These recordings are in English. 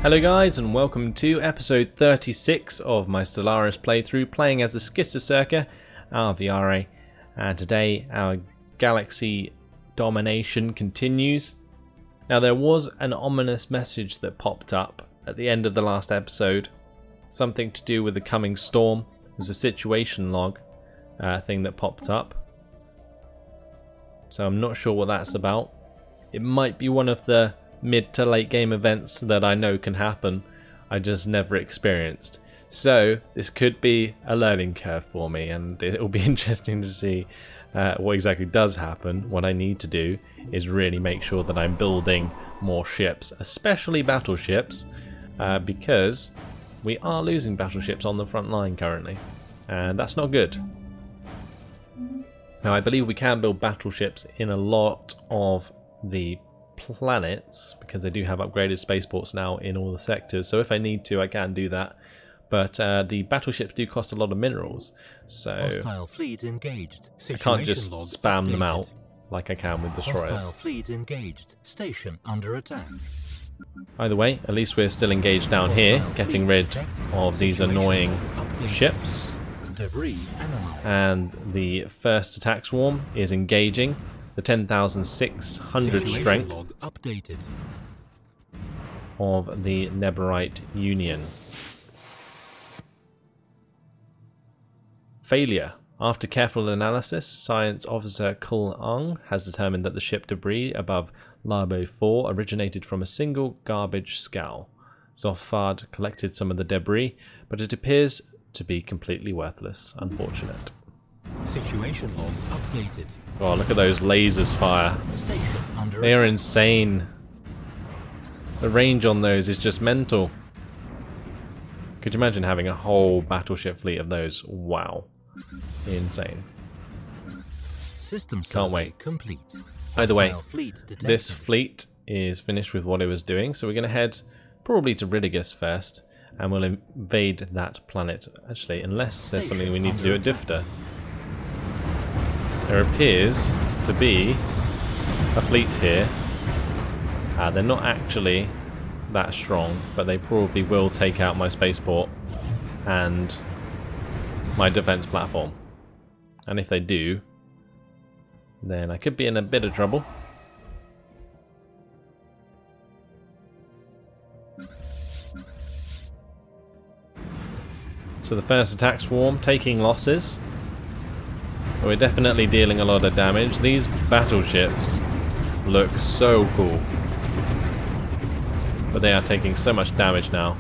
Hello guys, and welcome to episode 36 of my Stellaris playthrough, playing as the Schistocerca Alveare. And today our galaxy domination continues. Now there was an ominous message that popped up at the end of the last episode. Something to do with the coming storm. It was a situation log thing that popped up. So I'm not sure what that's about. It might be one of the mid to late game events that I know can happen, I just never experienced. So this could be a learning curve for me, and it will be interesting to see what exactly does happen. What I need to do is really make sure that I'm building more ships, especially battleships, because we are losing battleships on the front line currently, and that's not good. Now I believe we can build battleships in a lot of the planets because they do have upgraded spaceports now in all the sectors, so if I need to I can do that, but the battleships do cost a lot of minerals, so Hostile fleet engaged. I can't just spam them out like I can with destroyers. Hostile fleet engaged. Station under attack. Either way, at least we're still engaged down here, getting rid of these annoying ships. Debris analyzed. And the first attack swarm is engaging the 10,600 strength log updated. of the Neborite Union. Failure. After careful analysis, Science Officer Kul Ung has determined that the ship debris above Labo 4 originated from a single garbage scow. Zophard collected some of the debris, but it appears to be completely worthless. Unfortunate. Situation log updated. Oh, look at those lasers fire. Station under They are attack. insane. The range on those is just mental. Could you imagine having a whole battleship fleet of those? Wow. Insane. System Can't wait. survey complete. Either way, Hostile fleet detected. this fleet is finished with what it was doing, so we're going to head probably to Ridigus first, and we'll invade that planet. Actually, unless there's something we need to do at Difter. There appears to be a fleet here. They're not actually that strong, but they probably will take out my spaceport and my defense platform. And if they do, then I could be in a bit of trouble. So the first attack swarm taking losses. We're definitely dealing a lot of damage. These battleships look so cool, but they are taking so much damage now.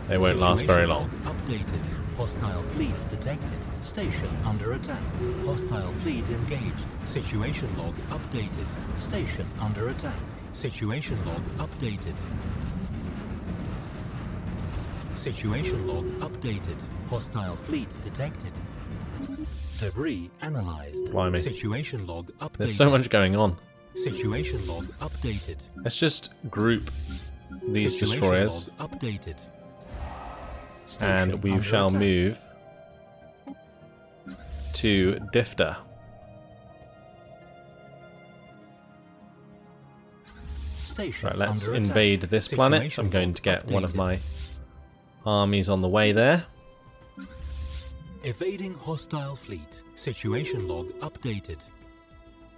They won't last very long. Updated. Hostile fleet detected. Station under attack. Hostile fleet engaged. Situation log updated. Station under attack. Situation log updated. Situation log updated. Hostile fleet detected. Debris analyzed. Blimey. Situation log updated. There's so much going on. Situation log updated. Let's just group these Situation destroyers, log updated. and Station we under shall attack. move to Difter. Station Right, let's under attack. invade this planet. Situation I'm going log to get one of updated. my armies on the way there. Evading hostile fleet. Situation log updated.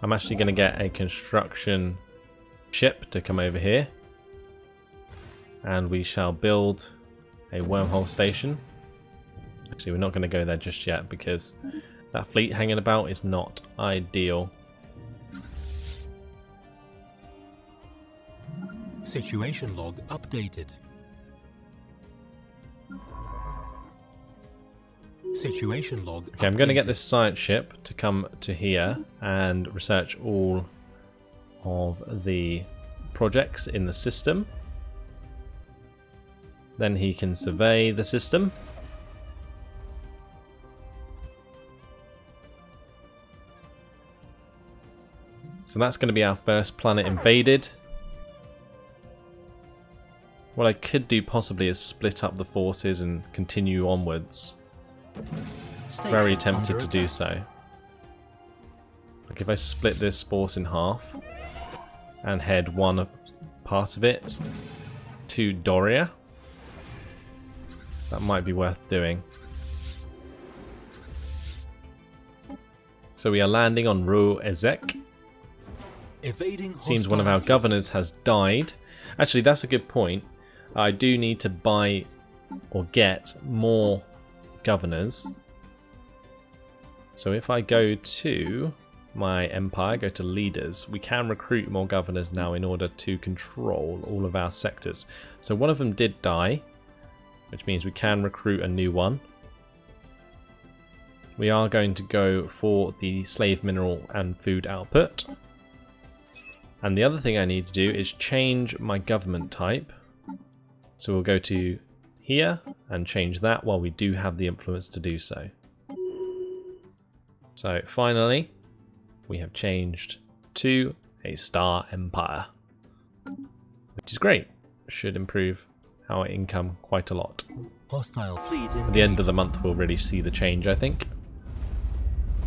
I'm actually going to get a construction ship to come over here, and we shall build a wormhole station. Actually, we're not going to go there just yet because that fleet hanging about is not ideal. Situation log updated. Situation log Okay, I'm going to get updated. this science ship to come to here and research all of the projects in the system. Then he can survey the system. So that's going to be our first planet invaded. What I could do possibly is split up the forces and continue onwards. Station Very tempted under to do attack. so. Like if I split this force in half and head one part of it to Doria. That might be worth doing. So we are landing on Ru Ezek. Seems one of our governors has died. Actually, that's a good point. I do need to buy or get more governors. So if I go to my empire, go to leaders, we can recruit more governors now in order to control all of our sectors. So one of them did die, which means we can recruit a new one. We are going to go for the slave mineral and food output. And the other thing I need to do is change my government type. So we'll go to here and change that while we do have the influence to do so. So finally, we have changed to a star empire, which is great. Should improve our income quite a lot. Hostile fleet At the end of the month, we'll really see the change, I think.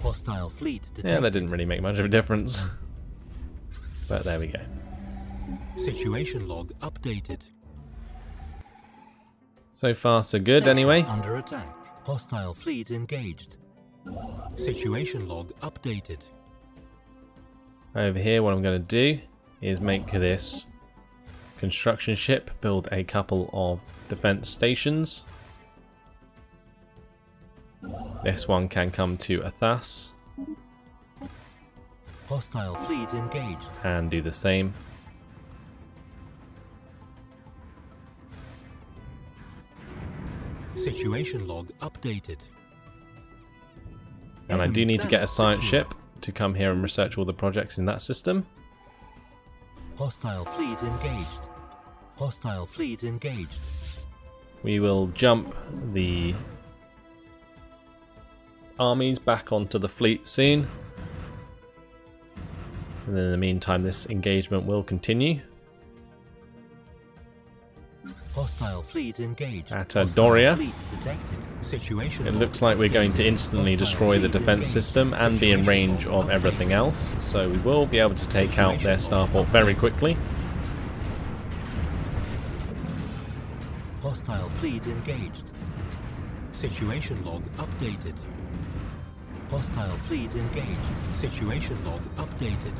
Hostile fleet detected. Yeah, that didn't really make much of a difference. But there we go. Situation log updated. So far, so good anyway. Under attack. Hostile fleet engaged. Situation log updated. Over here, what I'm going to do is make this construction ship, build a couple of defense stations. This one can come to Athas. Hostile fleet engaged. And do the same. Situation log updated. And I do need to get a science ship to come here and research all the projects in that system. Hostile fleet engaged. Hostile fleet engaged. We will jump the armies back onto the fleet soon. And in the meantime, this engagement will continue. Hostile fleet engaged. At Doria. Fleet detected. Situation It looks like we're going to instantly destroy the defense system and be in range of everything else. So we will be able to take out their starport very quickly. Hostile fleet engaged. Situation log updated. Hostile fleet engaged. Situation log updated.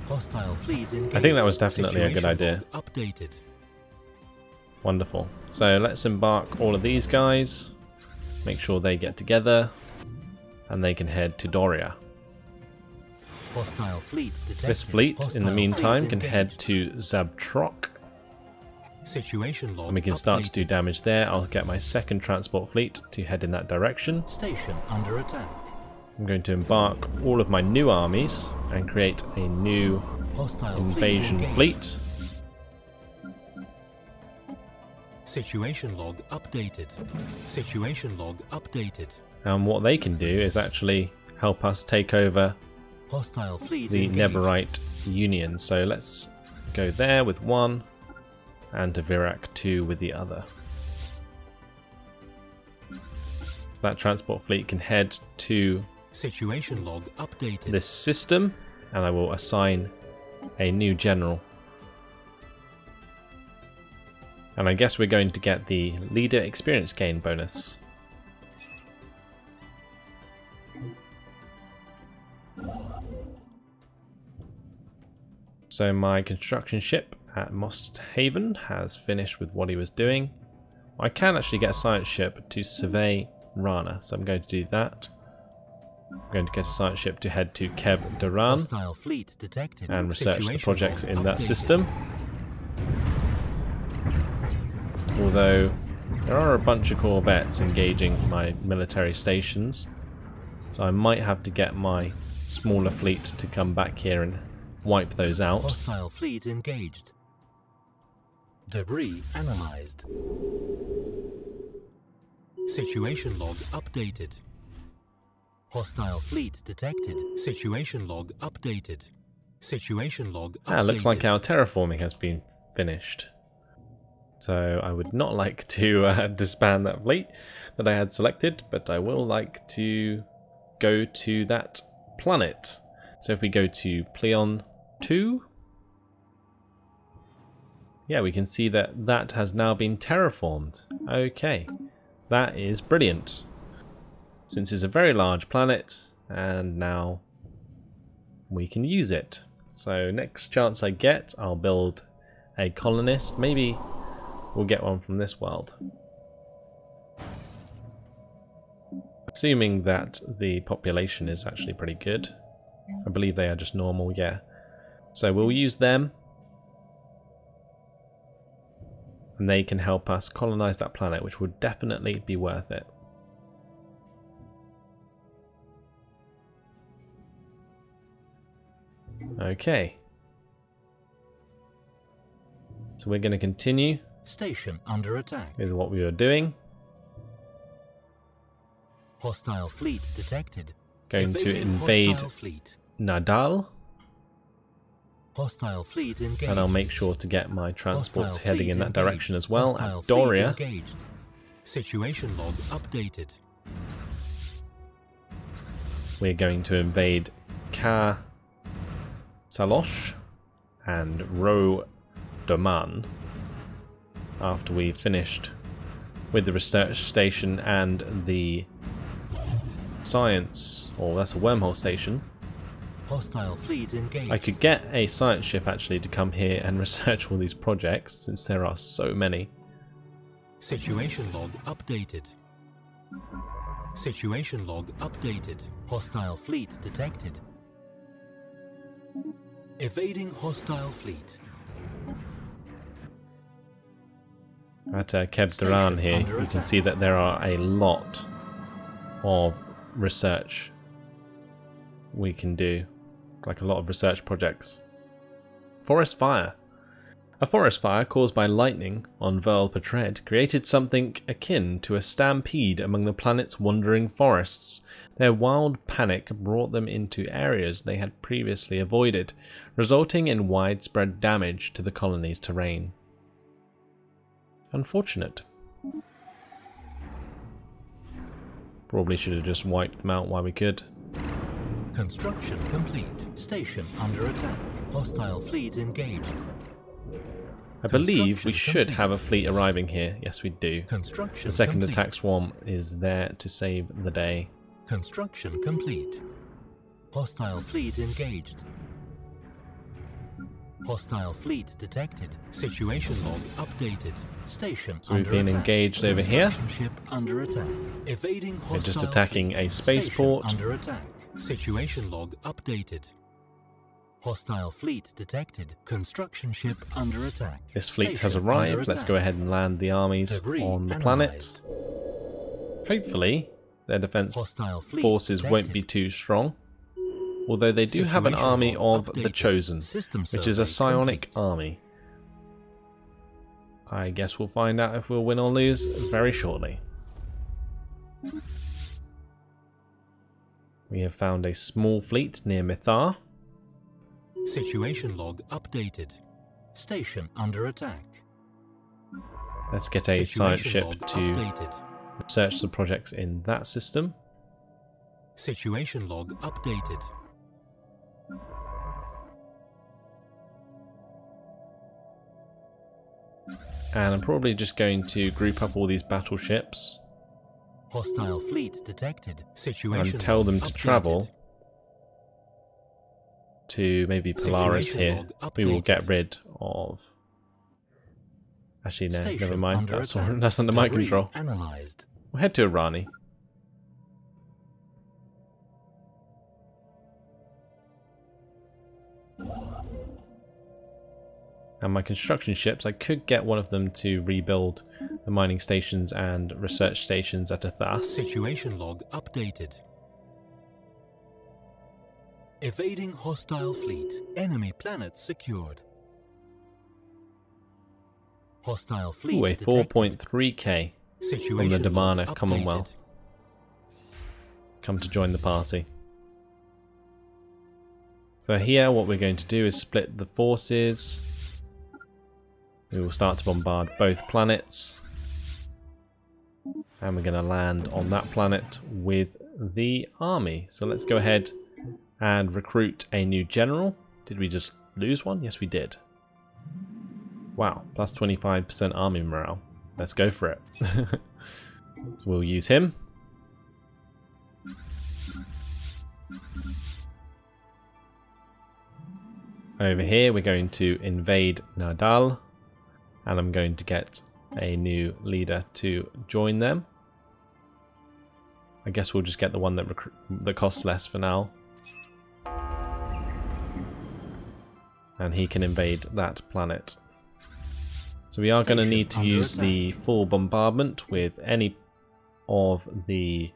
Hostile fleet engaged. I think that was definitely a good idea. Updated. Wonderful. So let's embark all of these guys. Make sure they get together. And they can head to Doria. Hostile fleet detected. This fleet, Hostile in the meantime, fleet can head engaged. to Zabtrok. Situation log And we can start to updated. do damage there. I'll get my second transport fleet to head in that direction. Station under attack. I'm going to embark all of my new armies and create a new Hostile invasion engaged. fleet. Situation log updated. Situation log updated. And what they can do is actually help us take over Hostile fleet the engaged. Neverite Union. So let's go there with one and to Virak 2 with the other. So that transport fleet can head to Situation log updated. this system and I will assign a new general. And I guess we're going to get the leader experience gain bonus. So my construction ship at Most Haven has finished with what he was doing. I can actually get a science ship to survey Rana, so I'm going to do that. I'm going to get a science ship to head to Keb Duran Hostile fleet detected. and research the Situation projects log in that updated. system. Although there are a bunch of corvettes engaging my military stations, so I might have to get my smaller fleet to come back here and wipe those out. Hostile fleet engaged. Debris analyzed. Situation log updated. Hostile fleet detected. Situation log updated. Situation log updated. Looks like our terraforming has been finished. So I would not like to disband that fleet that I had selected, but I will like to go to that planet. So if we go to Pleon 2, yeah, we can see that that has now been terraformed. Okay, that is brilliant. Since it's a very large planet, and now we can use it. So next chance I get, I'll build a colonist. Maybe we'll get one from this world. Assuming that the population is actually pretty good. I believe they are just normal, yeah. So we'll use them. And they can help us colonize that planet, which would definitely be worth it. Okay. So we're going to continue. Station under attack. With what we were doing. Hostile fleet detected. Going to invade Nadal. Hostile fleet engaged. And I'll make sure to get my transports heading in that direction as well. Hostile At Doria. Situation log updated. We're going to invade Ka Salosh and Ro Doman after we finished with the research station and the science, or that's a wormhole station. Hostile fleet engaged. I could get a science ship actually to come here and research all these projects, since there are so many. Situation log updated. Situation log updated. Hostile fleet detected. Evading hostile fleet. At Kebdaran here, you can see that there are a lot of research we can do. Like a lot of research projects. Forest fire. A forest fire caused by lightning on Verl Petred created something akin to a stampede among the planet's wandering forests. Their wild panic brought them into areas they had previously avoided, resulting in widespread damage to the colony's terrain. Unfortunate. Probably should have just wiped them out while we could. Construction complete. Station under attack. Hostile fleet engaged. I believe we should have a fleet arriving here. Yes, we do. Construction the second complete. Attack swarm is there to save the day. Construction complete. Hostile fleet engaged. Hostile fleet detected. Situation log updated. Station So we've under been attack. engaged over here. Ship under attack. Evading hostile We're just attacking fleet. a spaceport. Station under attack. Situation log updated. Hostile fleet detected. Construction ship under attack. This fleet Station has under arrived. Let's attack. go ahead and land the armies Debris on the analyzed. planet. Hopefully their defense Hostile fleet forces won't be detected. too strong. Although they do have an Situation army log of the updated. Chosen, System which is a survey psionic complete. army. I guess we'll find out if we'll win or lose very shortly. We have found a small fleet near Mithar. Situation log updated. Station under attack. Let's get a science ship log to updated. research the projects in that system. Situation log updated. And I'm probably just going to group up all these battleships Hostile fleet detected. Situation and tell log them to updated. travel to maybe Polaris Situation here. log We will updated. get rid of... Actually, no, Station never mind. under That's, attack. that's under my Debris control. Analyzed. We'll head to Irani. And my construction ships, I could get one of them to rebuild the mining stations and research stations at Athas. Situation log updated. Evading hostile fleet. Enemy planet secured. Hostile fleet Ooh, a detected. 4.3k from Situation the log Damana updated. Commonwealth. Come to join the party. So here what we're going to do is split the forces. We will start to bombard both planets. And we're going to land on that planet with the army. So let's go ahead and recruit a new general. Did we just lose one? Yes, we did. Wow, plus 25% army morale. Let's go for it. So we'll use him. Over here we're going to invade Nadal, and I'm going to get a new leader to join them. I guess we'll just get the one that costs less for now. And he can invade that planet. So we are going to need to use the full bombardment with any of the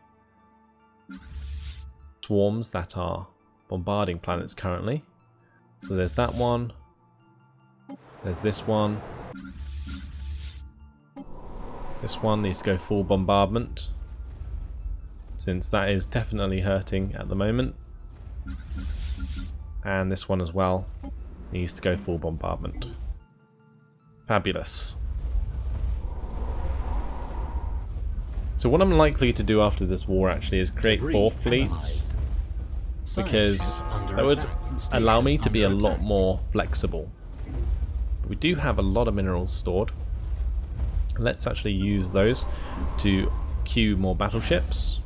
swarms that are bombarding planets currently. So there's that one. There's this one. This one needs to go full bombardment, since that is definitely hurting at the moment. And this one as well needs to go full bombardment. Fabulous. So what I'm likely to do after this war actually is create 4 fleets, because that would allow me to be a lot more flexible. But we do have a lot of minerals stored. Let's actually use those to queue more battleships.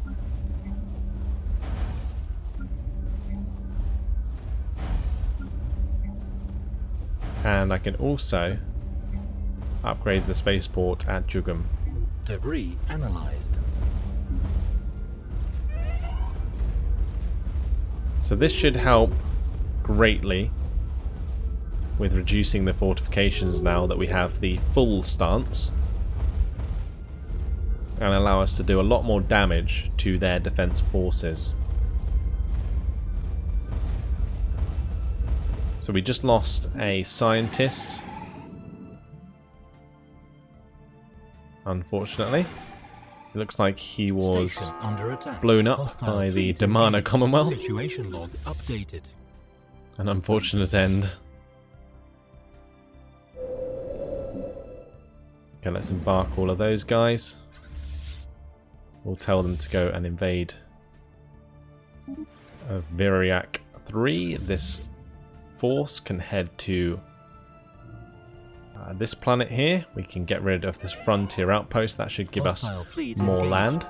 And I can also upgrade the spaceport at Jugum. Debris analyzed. So this should help greatly with reducing the fortifications now that we have the full stance, and allow us to do a lot more damage to their defense forces. So we just lost a scientist, unfortunately. It looks like he was blown up by the Damana Commonwealth. Situation log updated. An unfortunate end. Okay, let's embark all of those guys. We'll tell them to go and invade Viriac 3. This force can head to this planet here. We can get rid of this frontier outpost. That should give us more land.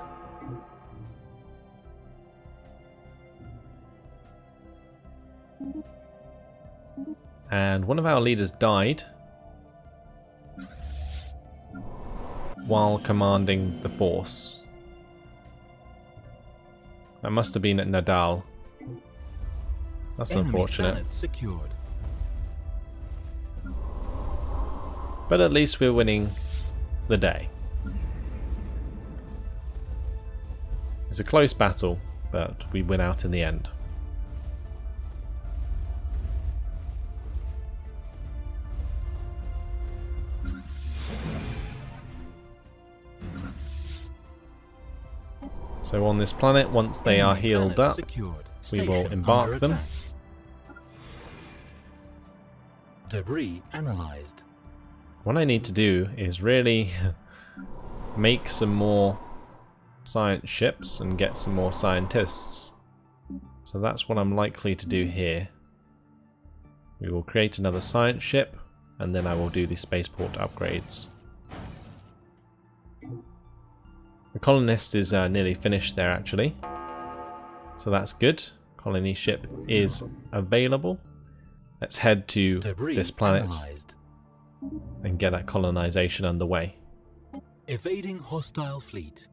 And one of our leaders died while commanding the force. That must have been at Nadal. That's unfortunate. But at least we're winning the day. It's a close battle, but we win out in the end. So on this planet, once they are healed up, we will embark them. Debris analyzed. What I need to do is really make some more science ships and get some more scientists. So that's what I'm likely to do here. We will create another science ship, and then I will do the spaceport upgrades. The colonist is nearly finished there actually, so that's good. Colony ship is available. Let's head to this planet and get that colonization underway. Evading hostile fleet.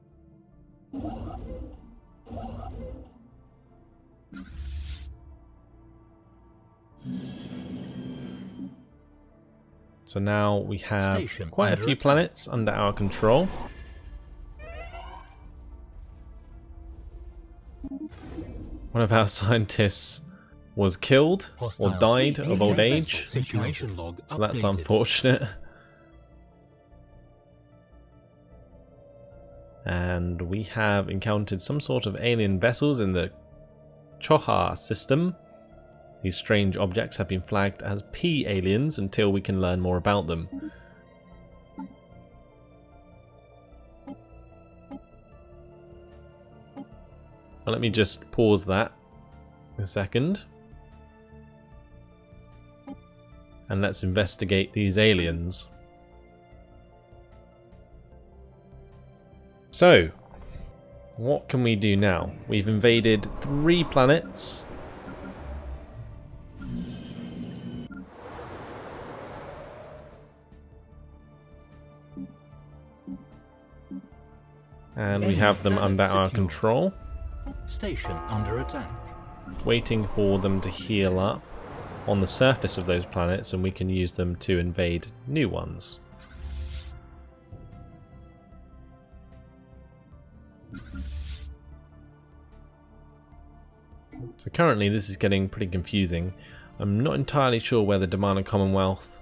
So now we have quite a few planets under our control. One of our scientists was killed or died of old age, so that's unfortunate. And we have encountered some sort of alien vessels in the Choha system. These strange objects have been flagged as P-aliens until we can learn more about them. Well, let me just pause that a second. and let's investigate these aliens. So, what can we do now? We've invaded 3 planets. And we have them under our control. Station under attack. Waiting for them to heal up on the surface of those planets, and we can use them to invade new ones. So currently this is getting pretty confusing. I'm not entirely sure where the Demana Commonwealth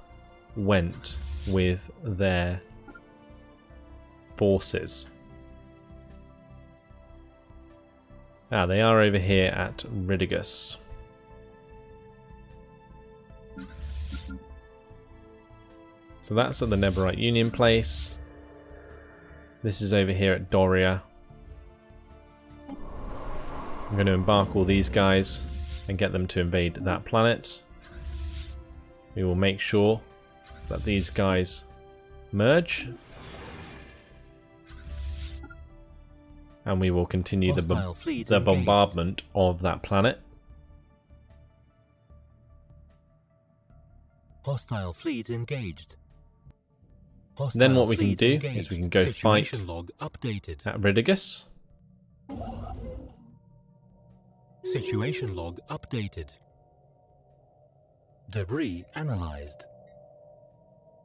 went with their forces. Ah, they are over here at Ridigus. So that's at the Neborite Union place. This is over here at Doria. I'm going to embark all these guys and get them to invade that planet. We will make sure that these guys merge. And we will continue the bombardment of that planet. Hostile fleet engaged. Then what we can do is we can go fight at Ridigus. Situation log updated. Debris analyzed.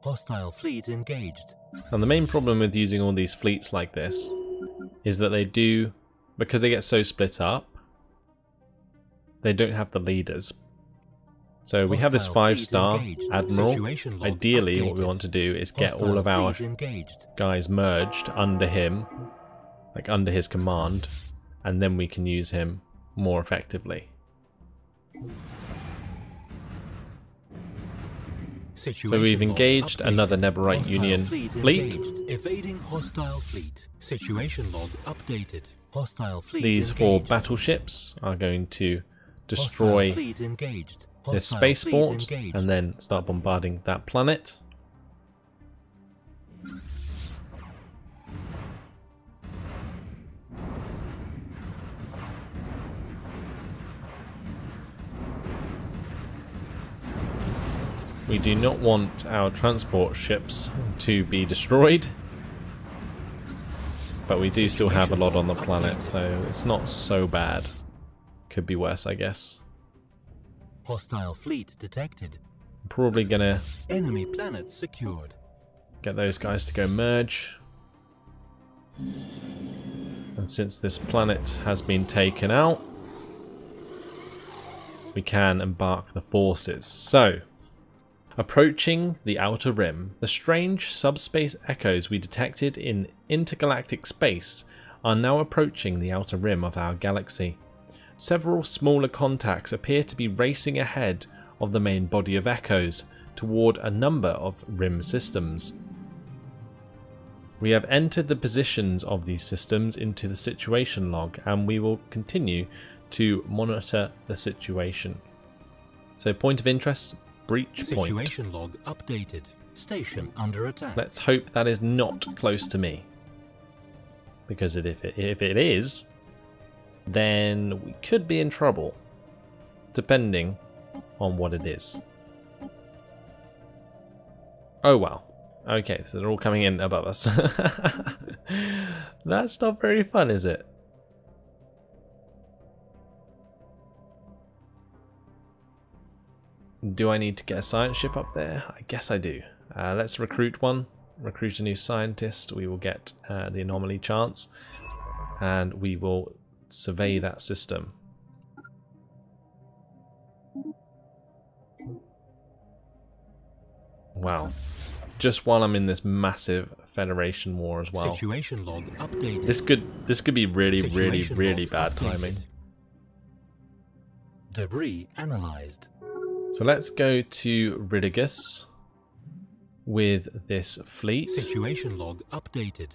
Hostile fleet engaged. And the main problem with using all these fleets like this is that they do, because they get so split up, they don't have the leaders. So we have this 5-star admiral. Ideally what we want to do is get all of our guys merged under him, like under his command, and then we can use him more effectively. So we've engaged another Neborite Union fleet. Evading hostile fleet. Situation log updated. Hostile fleet These 4 battleships are going to destroy this spaceport and then start bombarding that planet. We do not want our transport ships to be destroyed, but we do still have a lot on the planet, so it's not so bad. Could be worse, I guess. Hostile fleet detected. I'm probably gonna enemy planet secured. Get those guys to go merge. And since this planet has been taken out, we can embark the forces. So, approaching the outer rim, the strange subspace echoes we detected in intergalactic space are now approaching the outer rim of our galaxy. Several smaller contacts appear to be racing ahead of the main body of echoes toward a number of rim systems. We have entered the positions of these systems into the situation log, and we will continue to monitor the situation. So, point of interest, breach point. Situation log updated. Station under attack. Let's hope that is not close to me, because if it is, then we could be in trouble, depending on what it is. Oh well. Okay, so they're all coming in above us. That's not very fun, is it? Do I need to get a science ship up there? I guess I do. Let's recruit one. Recruit a new scientist. We will get the anomaly chance, and we will survey that system. Wow. Just while I'm in this massive Federation war as well. Situation log updated. This could be really bad timing. Debris analyzed. So let's go to Ridigus with this fleet. Situation log updated.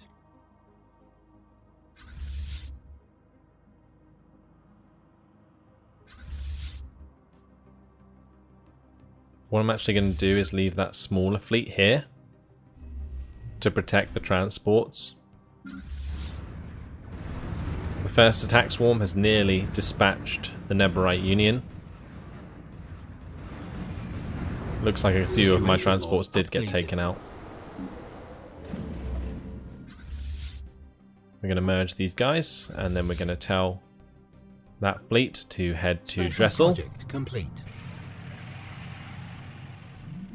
what I'm actually going to do is leave that smaller fleet here to protect the transports. The first attack swarm has nearly dispatched the Neborite Union. Looks like a few of my transports did get taken out. We're going to merge these guys, and then we're going to tell that fleet to head to Dressel.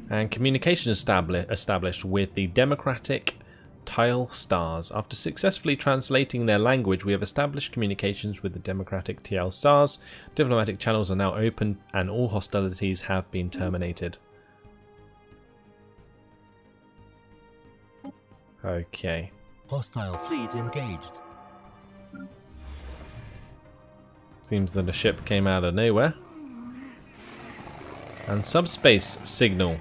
And communication established with the Democratic Tile Stars. After successfully translating their language, we have established communications with the Democratic TL Stars. Diplomatic channels are now open and all hostilities have been terminated. Okay. Hostile fleet engaged. Seems that a ship came out of nowhere. And subspace signal.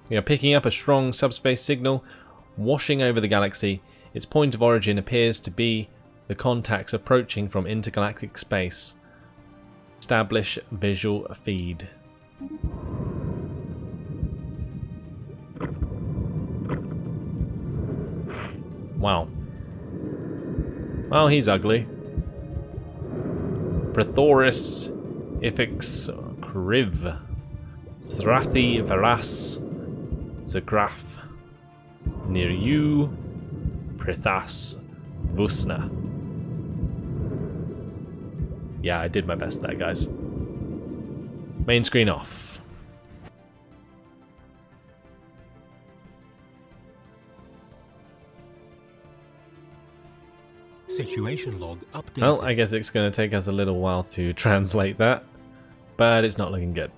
We are picking up a strong subspace signal washing over the galaxy. Its point of origin appears to be the contacts approaching from intergalactic space. Establish visual feed. Wow. Well, he's ugly. Prethoris Ifix Kriv. Zrathi Veras Zagraf. Near you, Prithas Vusna. Yeah, I did my best there, guys. Main screen off. — Situation log updated. Well, I guess it's going to take us a little while to translate that, but it's not looking good.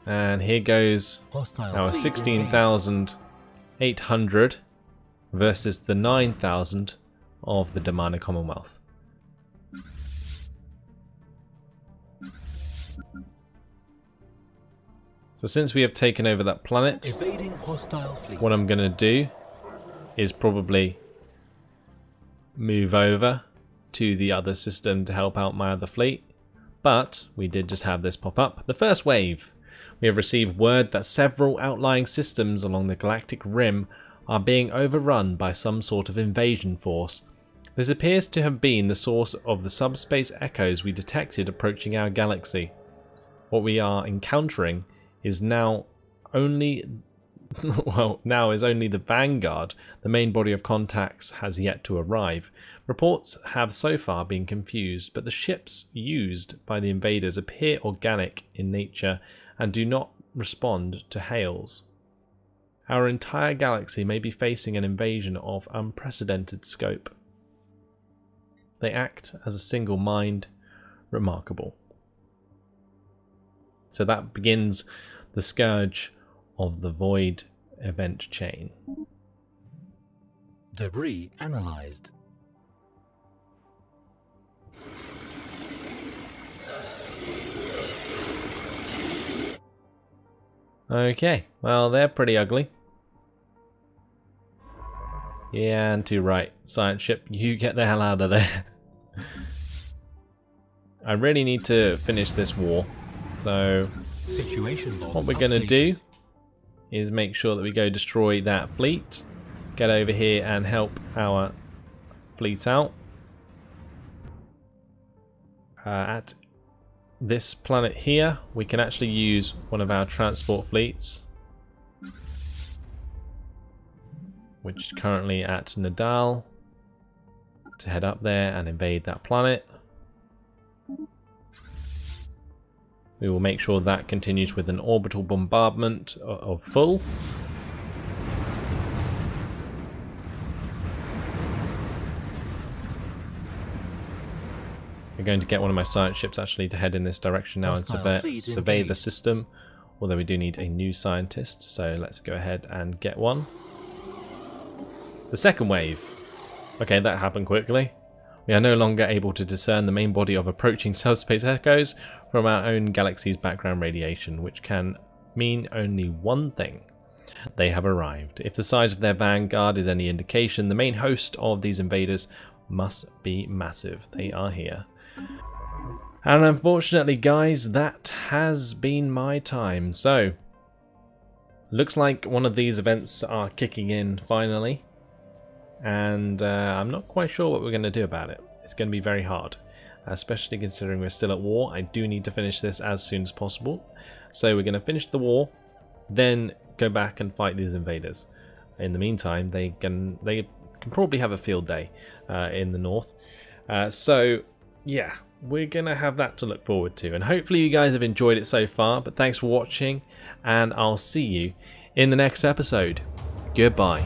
And here goes our 16,800 versus the 9,000 of the Demana Commonwealth. So since we have taken over that planet, what I'm going to do is probably move over to the other system to help out my other fleet. But we did just have this pop up. The first wave. We have received word that several outlying systems along the galactic rim are being overrun by some sort of invasion force. This appears to have been the source of the subspace echoes we detected approaching our galaxy. What we are encountering is now only the vanguard. The main body of contacts has yet to arrive. Reports have so far been confused, but the ships used by the invaders appear organic in nature and do not respond to hails. Our entire galaxy may be facing an invasion of unprecedented scope. They act as a single mind. Remarkable. So that begins the scourge of the Void event chain. Debris analyzed. Okay, well, they're pretty ugly. Yeah, and to right. Science ship, you get the hell out of there. I really need to finish this war. So, what we're going to do is make sure that we go destroy that fleet. Get over here and help our fleet out. At this planet here, we can actually use one of our transport fleets, which is currently at Nadal, to head up there and invade that planet. We will make sure that continues with an orbital bombardment of full. I'm going to get one of my science ships actually to head in this direction now and survey the system, although we do need a new scientist, so let's go ahead and get one. The second wave. Okay, that happened quickly. We are no longer able to discern the main body of approaching subspace echoes from our own galaxy's background radiation, which can mean only one thing. They have arrived. If the size of their vanguard is any indication, the main host of these invaders must be massive. They are here. And unfortunately, guys, that has been my time. So, looks like one of these events are kicking in finally. And I'm not quite sure what we're going to do about it. It's going to be very hard, especially considering we're still at war. I do need to finish this as soon as possible. So we're going to finish the war, then go back and fight these invaders. In the meantime, they can probably have a field day in the north. So yeah, we're going to have that to look forward to. And hopefully you guys have enjoyed it so far. But thanks for watching, and I'll see you in the next episode. Goodbye.